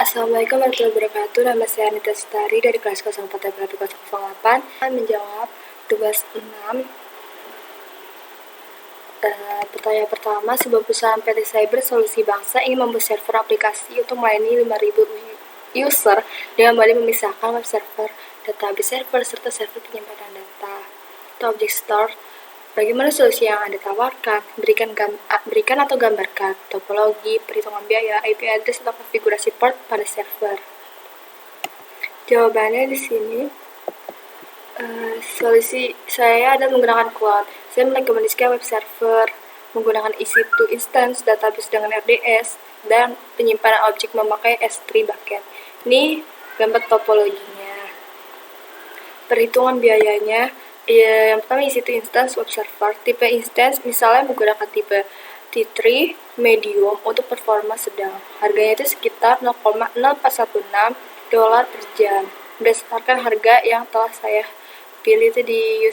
Assalamualaikum warahmatullahi wabarakatuh. Nama saya Anita Sitari dari kelas 04 08. Saya menjawab tugas 6. Pertanyaan pertama, sebuah perusahaan PT Cyber Solusi Bangsa ingin membuat server aplikasi untuk melayani 5.000 user dengan kembali memisahkan web server, database server, serta server penyimpanan data atau object store. Bagaimana solusi yang Anda tawarkan? Berikan atau gambarkan topologi, perhitungan biaya, IP address, atau konfigurasi port pada server. Jawabannya di sini. Solusi saya adalah menggunakan cloud. Saya merekomendasikan web server menggunakan EC2 instance, database dengan RDS, dan penyimpanan objek memakai S3 bucket. Ini gambar topologinya. Perhitungan biayanya, yang pertama EC2 instance web server. Tipe instance misalnya menggunakan tipe T3 medium untuk performa sedang. Harganya itu sekitar $0,0416 per jam. Berdasarkan harga yang telah saya pilih itu di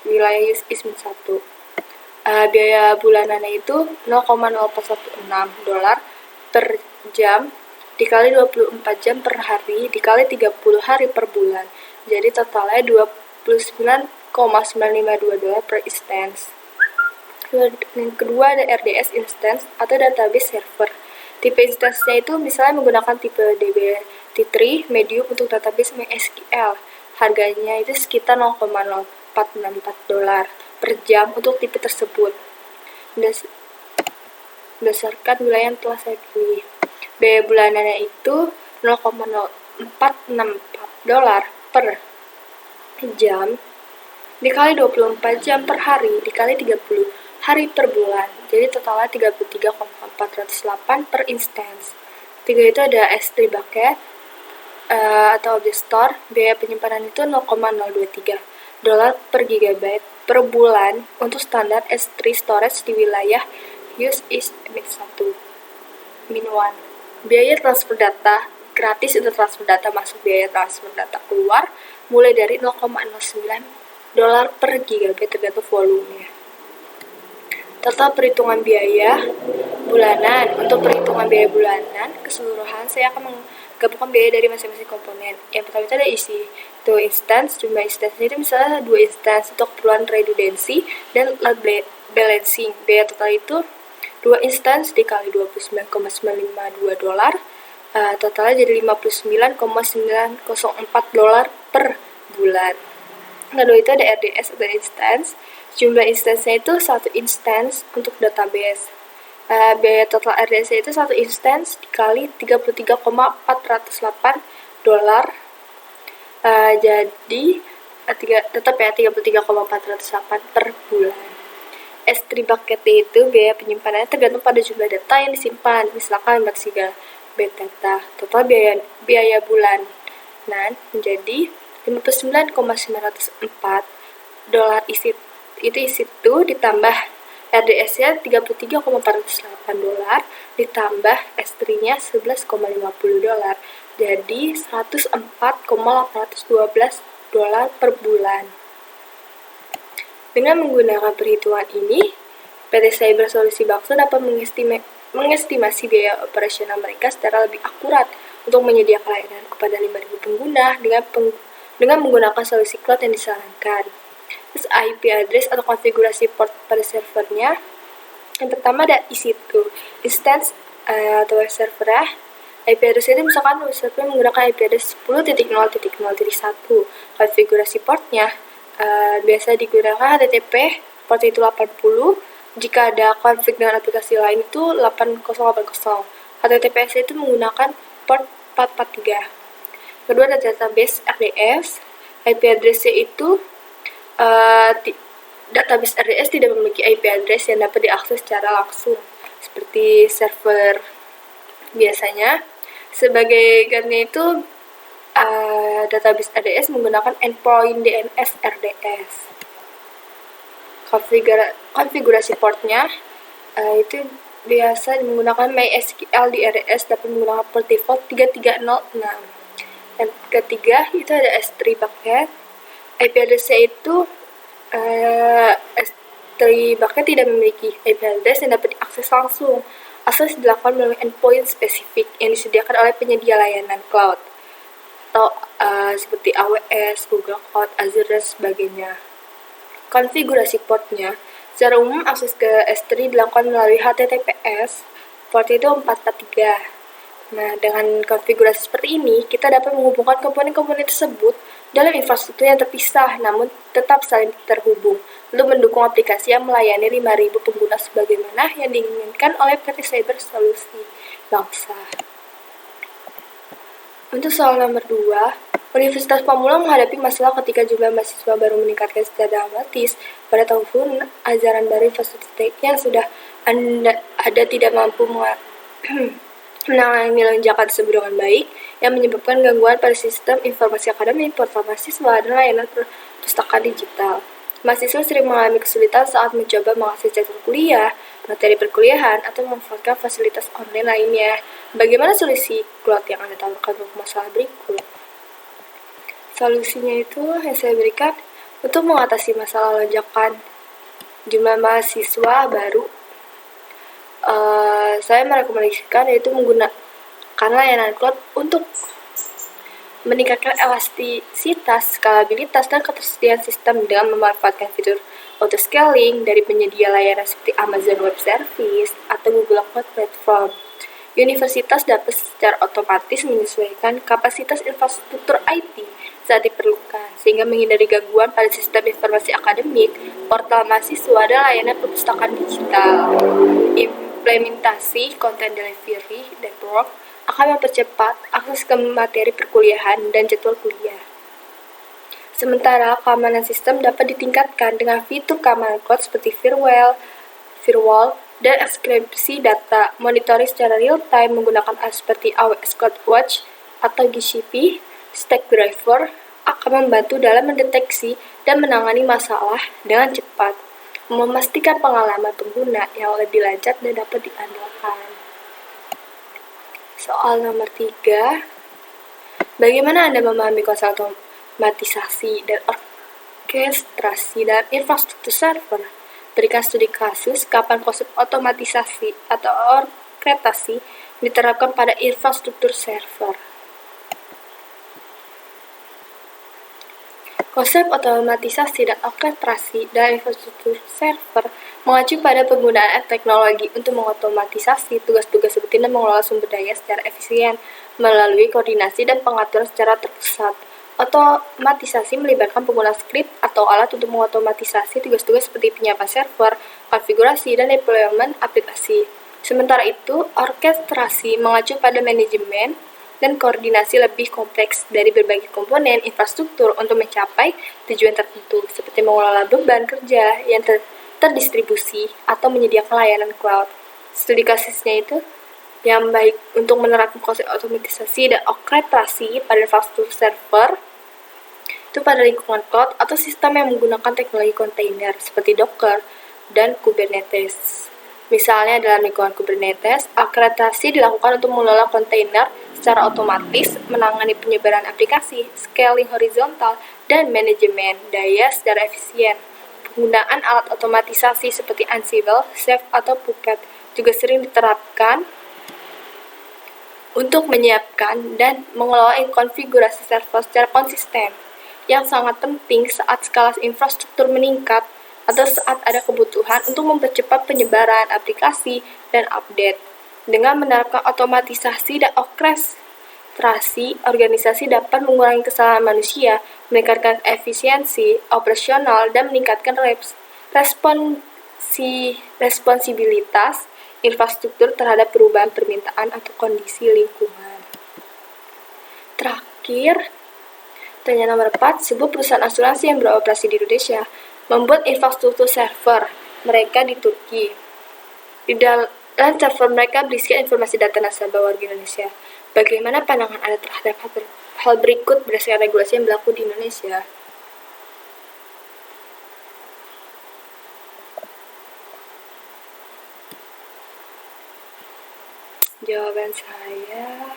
wilayah Use East Mid 1. Biaya bulanannya itu $0,0416 per jam dikali 24 jam per hari dikali 30 hari per bulan. Jadi totalnya $29,952 per instance. Yang kedua ada RDS instance atau database server. Tipe instance-nya itu misalnya menggunakan tipe DB-T3 medium untuk database MySQL. Harganya itu sekitar $0,0464 per jam untuk tipe tersebut. Berdasarkan wilayah yang telah saya pilih. Biaya bulanannya itu $0,0464 per jam dikali 24 jam per hari dikali 30 hari per bulan. Jadi totalnya $33,408 per instance. Tiga itu ada S3 bucket atau object store. Biaya penyimpanan itu $0,023 per gigabyte per bulan untuk standar S3 storage di wilayah Use East Mid 1. Min 1. Biaya transfer data gratis untuk transfer data masuk, biaya transfer data keluar mulai dari $0,09 per gigabyte tergantung volumenya. Total perhitungan biaya bulanan. Untuk perhitungan biaya bulanan keseluruhan saya akan menggabungkan biaya dari masing-masing komponen. Yang pertama itu ada isi 2 instance. Jumlah instance itu misalnya 2 instance untuk keperluan redundancy dan load balancing. Biaya total itu 2 instance dikali $29,952. Totalnya jadi $59,904 per bulan. Lalu itu ada RDS atau instance. Jumlah instance-nya itu 1 instance untuk database. Biaya total RDS itu 1 instance dikali $33,408. Jadi tetap ya $33,408 per bulan. S3 bucket itu biaya penyimpanannya tergantung pada jumlah data yang disimpan. Misalkan 5 GB data. Total biaya bulanan menjadi $59,904 isi itu ditambah RDS-nya $33,408 ditambah S3-nya $11,50. Jadi $104,812 per bulan. Dengan menggunakan perhitungan ini, PT Cyber Solusi Bangsa dapat mengestimasi biaya operasional mereka secara lebih akurat untuk menyediakan layanan kepada 5.000 pengguna dengan menggunakan solusi cloud yang disarankan. Terus IP address atau konfigurasi port pada servernya. Yang pertama ada EC2 instance atau web server ya. IP address itu misalkan web server menggunakan IP address 10.0.0.1. Konfigurasi portnya biasa digunakan HTTP port itu 80. Jika ada konflik dengan aplikasi lain itu 8080. HTTPS itu menggunakan port 443. Kedua ada database RDS. IP address-nya itu database RDS tidak memiliki IP address yang dapat diakses secara langsung seperti server biasanya. Sebagai gantinya itu database RDS menggunakan endpoint DNS RDS. Konfigurasi portnya itu biasa menggunakan MySQL di RDS dapat menggunakan port default 3306. Yang ketiga itu ada S3 bucket. IP address-nya itu S3 bucket tidak memiliki IP address yang dapat diakses langsung. Akses dilakukan melalui endpoint spesifik yang disediakan oleh penyedia layanan cloud atau seperti AWS, Google Cloud, Azure, dan sebagainya. Konfigurasi portnya, secara umum akses ke S3 dilakukan melalui HTTPS, port itu 443. Nah, dengan konfigurasi seperti ini, kita dapat menghubungkan komponen-komponen tersebut dalam infrastruktur yang terpisah, namun tetap saling terhubung, untuk mendukung aplikasi yang melayani 5.000 pengguna sebagaimana yang diinginkan oleh PT Cyber Solusi Bangsa. Untuk soal nomor 2, Universitas Pamulang menghadapi masalah ketika jumlah mahasiswa baru meningkatkan secara dramatis pada tahun ajaran baru infrastruktur yang sudah ada tidak mampu menangani lonjakan tersebut dengan baik, yang menyebabkan gangguan pada sistem informasi akademik, portal mahasiswa, dan layanan perpustakaan digital. Mahasiswa sering mengalami kesulitan saat mencoba mengakses jadwal kuliah, materi perkuliahan, atau memanfaatkan fasilitas online lainnya. Bagaimana solusi cloud yang Anda tawarkan untuk masalah berikut? Solusinya itu yang saya berikan untuk mengatasi masalah lonjakan jumlah mahasiswa baru. Saya merekomendasikan yaitu menggunakan layanan cloud untuk meningkatkan elastisitas, skalabilitas, dan ketersediaan sistem dengan memanfaatkan fitur auto-scaling dari penyedia layanan seperti Amazon Web Service atau Google Cloud Platform. Universitas dapat secara otomatis menyesuaikan kapasitas infrastruktur IT saat diperlukan, sehingga menghindari gangguan pada sistem informasi akademik, portal mahasiswa, dan layanan perpustakaan digital. Implementasi Content Delivery Network akan mempercepat akses ke materi perkuliahan dan jadwal kuliah. Sementara keamanan sistem dapat ditingkatkan dengan fitur keamanan cloud seperti firewall, dan enkripsi data. Monitoring secara real-time menggunakan apps seperti AWS CloudWatch atau GCP Stackdriver akan membantu dalam mendeteksi dan menangani masalah dengan cepat, memastikan pengalaman pengguna yang lebih lancar dan dapat diandalkan. Soal nomor 3, bagaimana Anda memahami konsep otomatisasi dan orkestrasi dalam infrastruktur server? Berikan studi kasus kapan konsep otomatisasi atau orkestrasi diterapkan pada infrastruktur server. Konsep otomatisasi dan orkestrasi dalam infrastruktur server mengacu pada penggunaan teknologi untuk mengotomatisasi tugas-tugas rutin dan mengelola sumber daya secara efisien melalui koordinasi dan pengaturan secara terpusat. Otomatisasi melibatkan penggunaan skrip atau alat untuk mengotomatisasi tugas-tugas seperti penyiapan server, konfigurasi, dan deployment aplikasi. Sementara itu, orkestrasi mengacu pada manajemen dan koordinasi lebih kompleks dari berbagai komponen infrastruktur untuk mencapai tujuan tertentu, seperti mengelola beban kerja yang terdistribusi atau menyediakan layanan cloud. Studi kasusnya itu yang baik untuk menerapkan konsep otomatisasi dan orkestrasi pada infrastruktur server itu pada lingkungan cloud atau sistem yang menggunakan teknologi kontainer seperti Docker dan Kubernetes. Misalnya dalam lingkungan Kubernetes, orkestrasi dilakukan untuk mengelola kontainer secara otomatis, menangani penyebaran aplikasi, scaling horizontal, dan manajemen daya secara efisien. Penggunaan alat otomatisasi seperti Ansible, Chef, atau Puppet juga sering diterapkan untuk menyiapkan dan mengelola konfigurasi server secara konsisten, yang sangat penting saat skala infrastruktur meningkat atau saat ada kebutuhan untuk mempercepat penyebaran aplikasi dan update. Dengan menerapkan otomatisasi dan orkestrasi, organisasi dapat mengurangi kesalahan manusia, meningkatkan efisiensi operasional, dan meningkatkan responsibilitas infrastruktur terhadap perubahan permintaan atau kondisi lingkungan. Terakhir, pertanyaan nomor 4, sebuah perusahaan asuransi yang beroperasi di Indonesia membuat infrastruktur server mereka di Turki. Di dalam server mereka berisikan informasi data nasabah warga Indonesia. Bagaimana pandangan Anda terhadap hal berikut berdasarkan regulasi yang berlaku di Indonesia? Jawaban saya,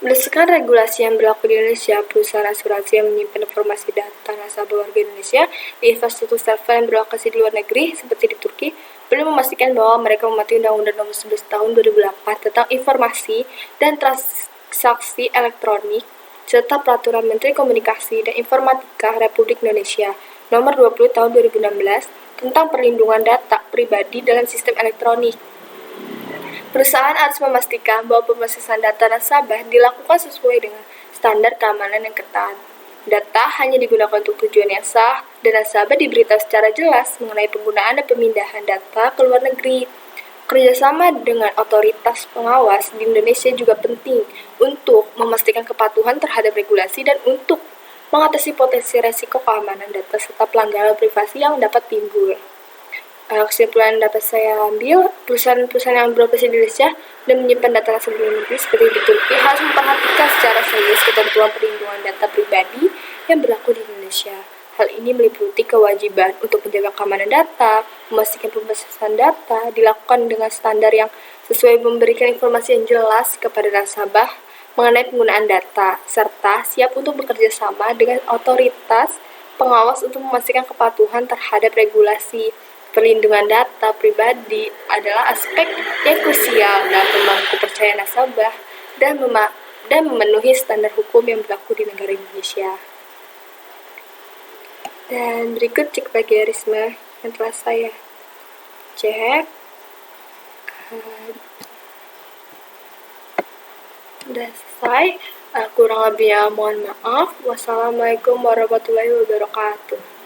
berdasarkan regulasi yang berlaku di Indonesia, perusahaan asuransi yang menyimpan informasi data nasabah warga Indonesia di infrastruktur server yang berlokasi di luar negeri, seperti di Turki, perlu memastikan bahwa mereka mematuhi Undang-Undang Nomor 11 Tahun 2008 tentang Informasi dan Transaksi Elektronik serta Peraturan Menteri Komunikasi dan Informatika Republik Indonesia Nomor 20 Tahun 2016 tentang perlindungan data pribadi dalam sistem elektronik. Perusahaan harus memastikan bahwa pemrosesan data nasabah dilakukan sesuai dengan standar keamanan yang ketat. Data hanya digunakan untuk tujuan yang sah, dan nasabah diberitahu secara jelas mengenai penggunaan dan pemindahan data ke luar negeri. Kerjasama dengan otoritas pengawas di Indonesia juga penting untuk memastikan kepatuhan terhadap regulasi dan untuk mengatasi potensi resiko keamanan data serta pelanggaran privasi yang dapat timbul. Kesimpulan yang dapat saya ambil, perusahaan-perusahaan yang beroperasi di Indonesia dan menyimpan data nasabah di luar negeri seperti di Turki harus memperhatikan secara serius ketentuan perlindungan data pribadi yang berlaku di Indonesia. Hal ini meliputi kewajiban untuk menjaga keamanan data, memastikan pemrosesan data dilakukan dengan standar yang sesuai, memberikan informasi yang jelas kepada nasabah mengenai penggunaan data, serta siap untuk bekerja sama dengan otoritas pengawas untuk memastikan kepatuhan terhadap regulasi. Perlindungan data pribadi adalah aspek yang krusial dalam membangun kepercayaan nasabah dan memenuhi standar hukum yang berlaku di negara Indonesia. Dan berikut cek plagiarisme yang telah saya cek. Sudah selesai. Kurang lebihnya mohon maaf. Wassalamualaikum warahmatullahi wabarakatuh.